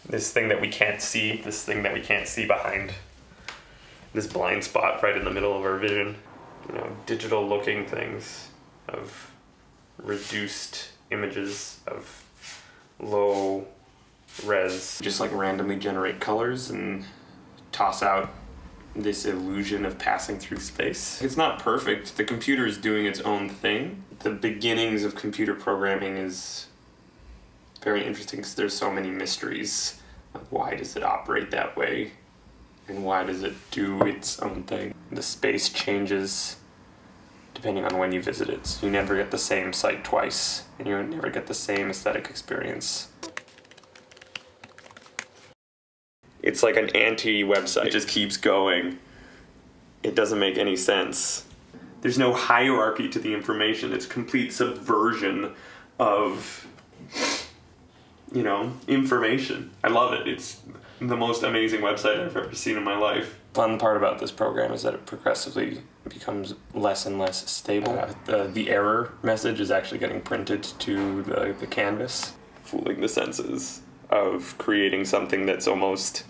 This thing that we can't see, this thing that we can't see behind this blind spot right in the middle of our vision. You know, digital looking things of reduced images of low res. Just like randomly generate colors and toss out this illusion of passing through space. It's not perfect. The computer is doing its own thing. The beginnings of computer programming is very interesting because there's so many mysteries of why does it operate that way and why does it do its own thing. The space changes depending on when you visit it. So you never get the same site twice and you never get the same aesthetic experience. It's like an anti-website. It just keeps going. It doesn't make any sense. There's no hierarchy to the information. It's complete subversion of, you know, information. I love it. It's the most amazing website I've ever seen in my life. Fun part about this program is that it progressively becomes less and less stable. The error message is actually getting printed to the canvas, fooling the senses of creating something that's almost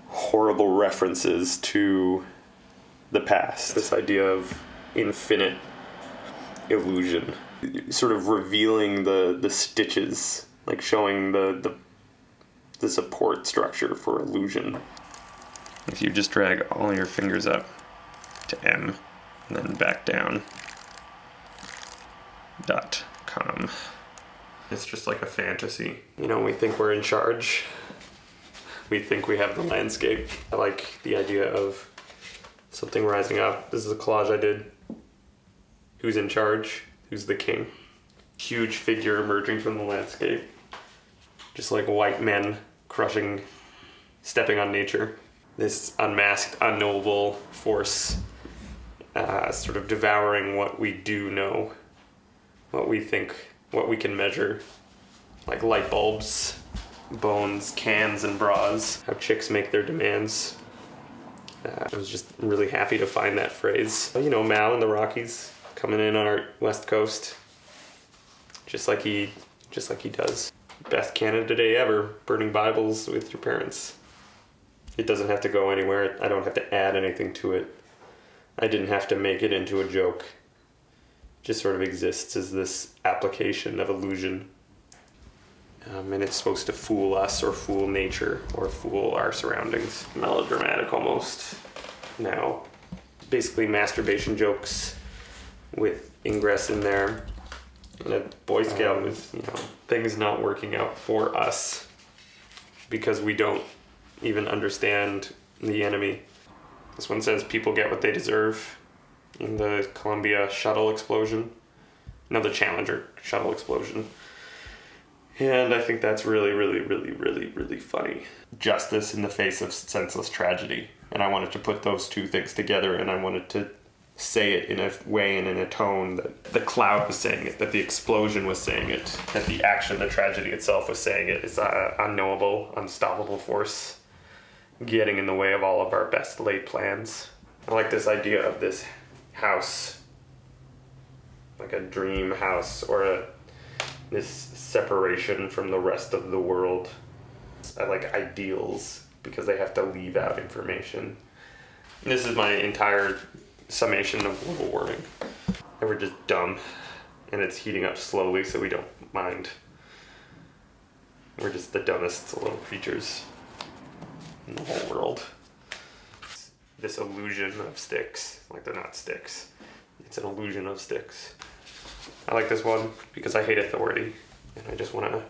horrible references to the past. This idea of infinite illusion, sort of revealing the stitches, like showing the support structure for illusion. If you just drag all your fingers up to M and then back down, .com. It's just like a fantasy. You know, we think we're in charge. We think we have the landscape. I like the idea of something rising up. This is a collage I did. Who's in charge? Who's the king? Huge figure emerging from the landscape. Just like white men crushing, stepping on nature. This unmasked, unknowable force sort of devouring what we do know, what we think, what we can measure. Like light bulbs, bones, cans, and bras. How chicks make their demands. I was just really happy to find that phrase. You know, Mal and the Rockies coming in on our west coast, just like he does. Best Canada Day ever, burning Bibles with your parents. It doesn't have to go anywhere. I don't have to add anything to it. I didn't have to make it into a joke. It just sort of exists as this application of illusion. And it's supposed to fool us or fool nature or fool our surroundings. Melodramatic almost now. Basically masturbation jokes with ingress in there. And a Boy Scout with, you know, things not working out for us because we don't even understand the enemy. This one says people get what they deserve in the Columbia shuttle explosion. No, the Challenger shuttle explosion. And I think that's really, really, really, really, really funny. Justice in the face of senseless tragedy. And I wanted to put those two things together, and I wanted to say it in a way and in a tone that the cloud was saying it, that the explosion was saying it, that the action, the tragedy itself was saying it. It's an unknowable, unstoppable force getting in the way of all of our best laid plans. I like this idea of this house, like a dream house or this separation from the rest of the world. I like ideals because they have to leave out information. And this is my entire summation of global warming. And we're just dumb, and it's heating up slowly so we don't mind. We're just the dumbest little creatures in the whole world. This illusion of sticks, like they're not sticks. It's an illusion of sticks. I like this one because I hate authority, and I just want to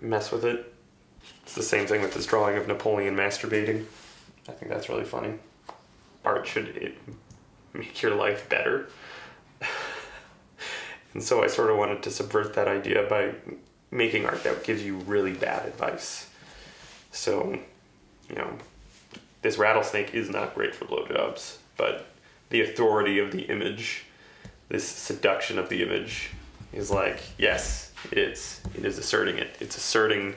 mess with it. It's the same thing with this drawing of Napoleon masturbating. I think that's really funny. Art should make your life better. And so I sort of wanted to subvert that idea by making art that gives you really bad advice. So, you know, this rattlesnake is not great for blowjobs, but the authority of the image, this seduction of the image, is like, yes, it is. It is asserting it. It's asserting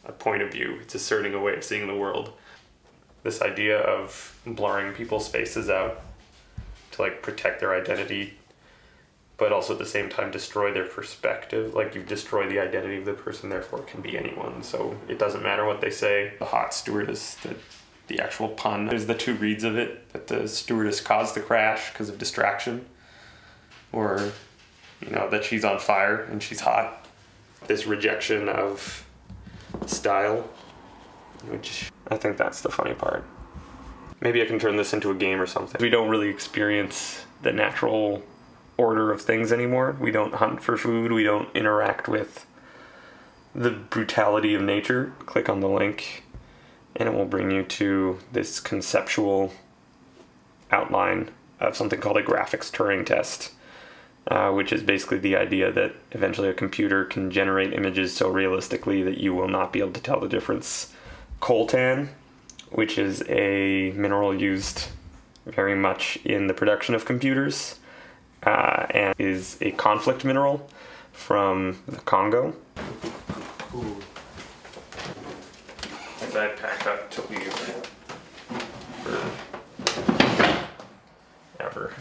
a point of view. It's asserting a way of seeing the world. This idea of blurring people's faces out to like protect their identity, but also at the same time destroy their perspective. Like, you destroy the identity of the person, therefore it can be anyone. So it doesn't matter what they say. The hot stewardess, the actual pun. There's the two reads of it, that the stewardess caused the crash because of distraction, or, you know, that she's on fire and she's hot. This rejection of style, which I think that's the funny part. Maybe I can turn this into a game or something. We don't really experience the natural order of things anymore. We don't hunt for food. We don't interact with the brutality of nature. Click on the link and it will bring you to this conceptual outline of something called a graphics Turing test, which is basically the idea that eventually a computer can generate images so realistically that you will not be able to tell the difference. Coltan, which is a mineral used very much in the production of computers, and is a conflict mineral from the Congo. Ooh. As I pack up to leave forever.